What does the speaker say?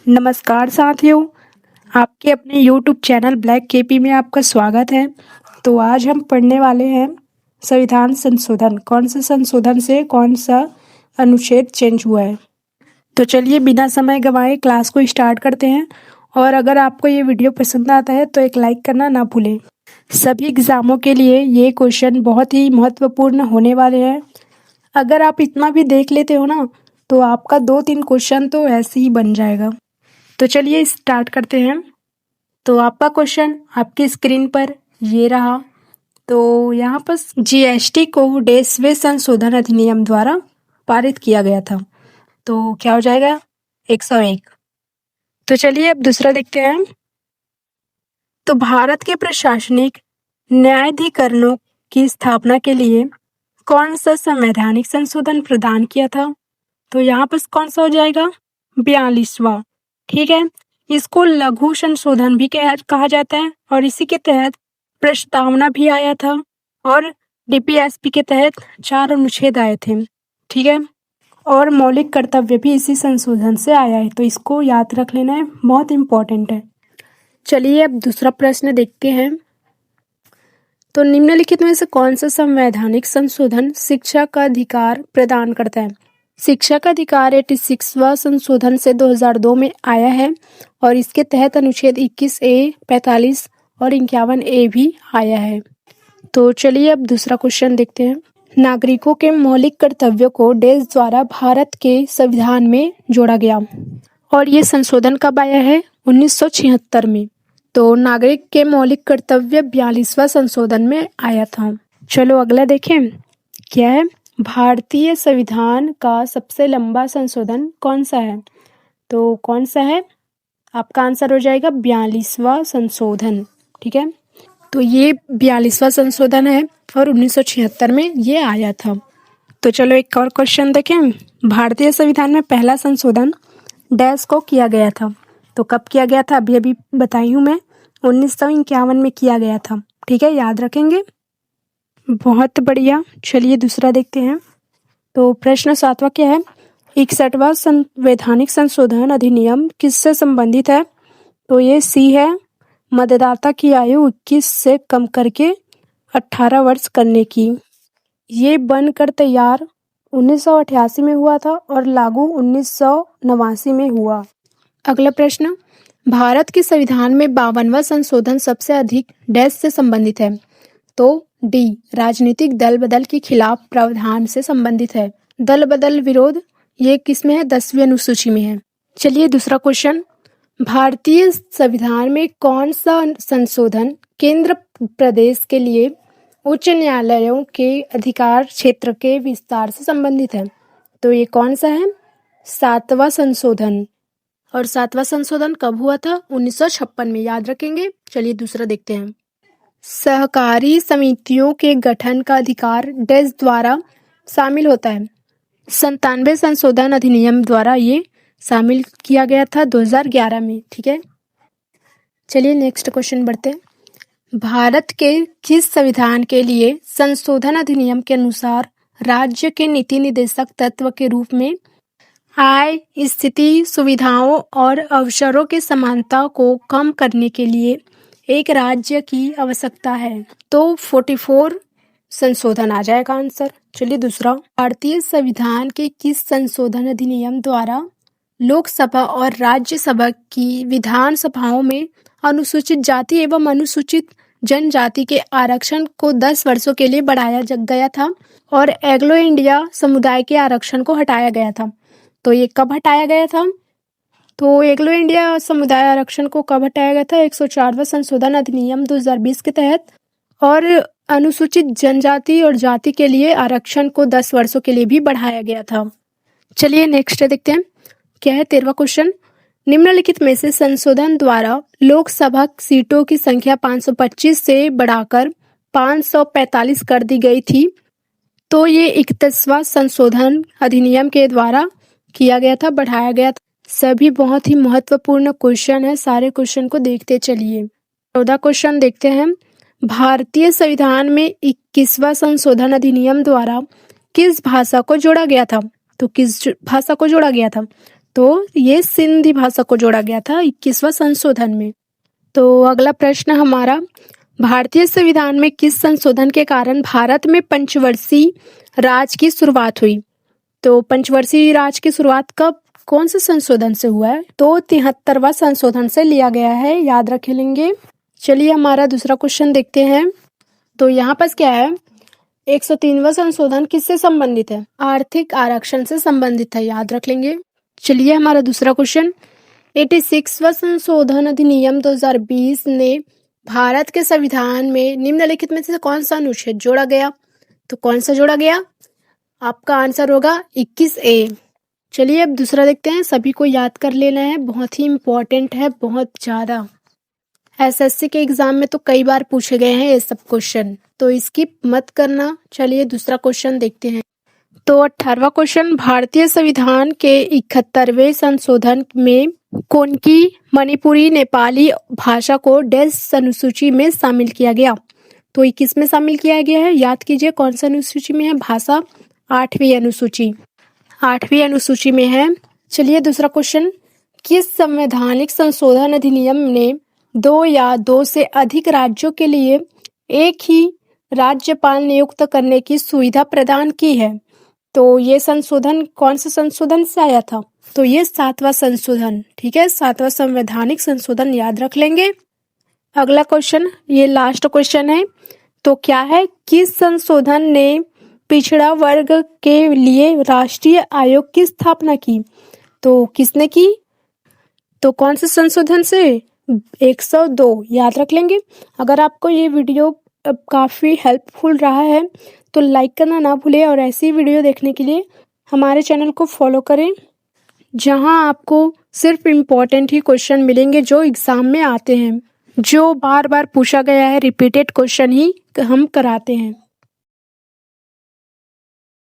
नमस्कार साथियों, आपके अपने YouTube चैनल ब्लैक केपी में आपका स्वागत है। तो आज हम पढ़ने वाले हैं संविधान संशोधन। कौन से संशोधन से कौन सा अनुच्छेद चेंज हुआ है। तो चलिए बिना समय गंवाए क्लास को स्टार्ट करते हैं। और अगर आपको ये वीडियो पसंद आता है तो एक लाइक करना ना भूलें। सभी एग्ज़ामों के लिए ये क्वेश्चन बहुत ही महत्वपूर्ण होने वाले हैं। अगर आप इतना भी देख लेते हो ना तो आपका 2-3 क्वेश्चन तो ऐसे ही बन जाएगा। तो चलिए स्टार्ट करते हैं। तो आपका क्वेश्चन आपकी स्क्रीन पर ये रहा। तो यहाँ पर जीएसटी को 150वें संशोधन अधिनियम द्वारा पारित किया गया था। तो क्या हो जाएगा 101। तो चलिए अब दूसरा देखते हैं। तो भारत के प्रशासनिक न्यायाधिकरणों की स्थापना के लिए कौन सा संवैधानिक संशोधन प्रदान किया था। तो यहाँ पर कौन सा हो जाएगा 42वां। ठीक है, इसको लघु संशोधन भी कहा जाता है और इसी के तहत प्रस्तावना भी आया था और डीपीएसपी के तहत 4 अनुच्छेद आए थे। ठीक है, और मौलिक कर्तव्य भी इसी संशोधन से आया है। तो इसको याद रख लेना है, बहुत इम्पोर्टेंट है। चलिए अब दूसरा प्रश्न देखते हैं। तो निम्नलिखित में से कौन सा संवैधानिक संशोधन शिक्षा का अधिकार प्रदान करता है। शिक्षा का अधिकार 86वां संशोधन से 2002 में आया है और इसके तहत अनुच्छेद 21A, 45 और 51A भी आया है। तो चलिए अब दूसरा क्वेश्चन देखते हैं। नागरिकों के मौलिक कर्तव्यों को देश द्वारा भारत के संविधान में जोड़ा गया और ये संशोधन कब आया है 1976 में। तो नागरिक के मौलिक कर्तव्य 42वां संशोधन में आया था। चलो अगला देखें क्या है। भारतीय संविधान का सबसे लंबा संशोधन कौन सा है। तो कौन सा है, आपका आंसर हो जाएगा 42वां संशोधन। ठीक है, तो ये 42वां संशोधन है और 1976 में ये आया था। तो चलो एक और क्वेश्चन देखें। भारतीय संविधान में पहला संशोधन डैश को किया गया था। तो कब किया गया था, अभी अभी बताई हूँ मैं, 1951 में किया गया था। ठीक है, याद रखेंगे। बहुत बढ़िया। चलिए दूसरा देखते हैं। तो प्रश्न 7वां क्या है। 61वां संवैधानिक संशोधन अधिनियम किससे संबंधित है। तो ये सी है, मतदाता की आयु 21 से कम करके 18 वर्ष करने की। ये बनकर तैयार 1988 में हुआ था और लागू 1989 में हुआ। अगला प्रश्न, भारत के संविधान में 52वां संशोधन सबसे अधिक डैश से संबंधित है। तो डी, राजनीतिक दल बदल के खिलाफ प्रावधान से संबंधित है। दल बदल विरोध ये किस में है, 10वीं अनुसूची में है। चलिए दूसरा क्वेश्चन, भारतीय संविधान में कौन सा संशोधन केंद्र प्रदेश के लिए उच्च न्यायालयों के अधिकार क्षेत्र के विस्तार से संबंधित है। तो ये कौन सा है, 7वां संशोधन। और 7वां संशोधन कब हुआ था, 1956 में, याद रखेंगे। चलिए दूसरा देखते हैं। सहकारी समितियों के गठन का अधिकार डैश द्वारा शामिल होता है। 97 संशोधन अधिनियम द्वारा ये शामिल किया गया था 2011 में। ठीक है, चलिए नेक्स्ट क्वेश्चन बढ़ते हैं। भारत के किस संविधान के लिए संशोधन अधिनियम के अनुसार राज्य के नीति निर्देशक तत्व के रूप में आय, स्थिति, सुविधाओं और अवसरों के समानता को कम करने के लिए एक राज्य की आवश्यकता है। तो 44 संशोधन आ जाएगा आंसर। चलिए दूसरा, भारतीय संविधान के किस संशोधन अधिनियम द्वारा लोकसभा और राज्यसभा की विधान सभाओं में अनुसूचित जाति एवं अनुसूचित जनजाति के आरक्षण को 10 वर्षों के लिए बढ़ाया गया था और एंग्लो इंडिया समुदाय के आरक्षण को हटाया गया था। तो ये कब हटाया गया था, तो एंग्लो इंडिया समुदाय आरक्षण को कब हटाया गया था, 104वां संशोधन अधिनियम 2020 के तहत। और अनुसूचित जनजाति और जाति के लिए आरक्षण को 10 वर्षों के लिए भी बढ़ाया गया था। चलिए नेक्स्ट देखते हैं क्या है। 13वां क्वेश्चन, निम्नलिखित में से संशोधन द्वारा लोकसभा सीटों की संख्या 525 से बढ़ाकर 545 कर दी गई थी। तो ये 31वां संशोधन अधिनियम के द्वारा किया गया था, बढ़ाया गया था। सभी बहुत ही महत्वपूर्ण क्वेश्चन है, सारे क्वेश्चन को देखते चलिए। 14 क्वेश्चन देखते हैं। भारतीय संविधान में 21वां संशोधन अधिनियम द्वारा किस भाषा को जोड़ा गया था। तो किस भाषा को जोड़ा गया था, तो ये सिंधी भाषा को जोड़ा गया था 21वां संशोधन में। तो अगला प्रश्न हमारा, भारतीय संविधान में किस संशोधन के कारण भारत में पंचवर्षीय राज की शुरुआत हुई? तो पंचवर्षीय राज की शुरुआत कब, कौन से संशोधन से हुआ है? तो 73वां संशोधन से लिया गया है, याद रख लेंगे। चलिए हमारा दूसरा क्वेश्चन देखते हैं। तो यहाँ पर क्या है, 103वां संशोधन किससे संबंधित है? आर्थिक आरक्षण से संबंधित है, याद रख लेंगे। चलिए हमारा दूसरा क्वेश्चन, 86वां संशोधन अधिनियम 2020 ने भारत के संविधान में निम्नलिखित में से कौन सा अनुच्छेद जोड़ा गया? तो कौन सा जोड़ा गया? आपका आंसर होगा 21A। चलिए अब दूसरा देखते हैं, सभी को याद कर लेना है, बहुत ही इम्पोर्टेंट है, बहुत ज़्यादा। एसएससी के एग्जाम में तो कई बार पूछे गए हैं ये सब क्वेश्चन, तो स्किप मत करना। चलिए दूसरा क्वेश्चन देखते हैं। तो 18वां क्वेश्चन, भारतीय संविधान के 71वें संशोधन में कोनकी, मणिपुरी, नेपाली भाषा को डैश अनुसूची में शामिल किया गया? तो 21 में शामिल किया गया है, याद कीजिए कौन सा अनुसूची में है? भाषा 8वीं अनुसूची, 8वीं अनुसूची में है। चलिए दूसरा क्वेश्चन, किस संवैधानिक संशोधन अधिनियम ने 2 या 2 से अधिक राज्यों के लिए एक ही राज्यपाल नियुक्त करने की सुविधा प्रदान की है? तो ये संशोधन कौन से संशोधन से आया था? तो ये 7वां संशोधन, ठीक है, 7वां संवैधानिक संशोधन, याद रख लेंगे। अगला क्वेश्चन, ये लास्ट क्वेश्चन है। तो क्या है, किस संशोधन ने पिछड़ा वर्ग के लिए राष्ट्रीय आयोग की स्थापना की? तो किसने की? तो कौन से संशोधन से? 102, याद रख लेंगे। अगर आपको ये वीडियो काफ़ी हेल्पफुल रहा है तो लाइक करना ना भूलें, और ऐसी वीडियो देखने के लिए हमारे चैनल को फॉलो करें, जहां आपको सिर्फ इम्पोर्टेंट ही क्वेश्चन मिलेंगे जो एग्ज़ाम में आते हैं, जो बार बार पूछा गया है, रिपीटेड क्वेश्चन ही हम कराते हैं।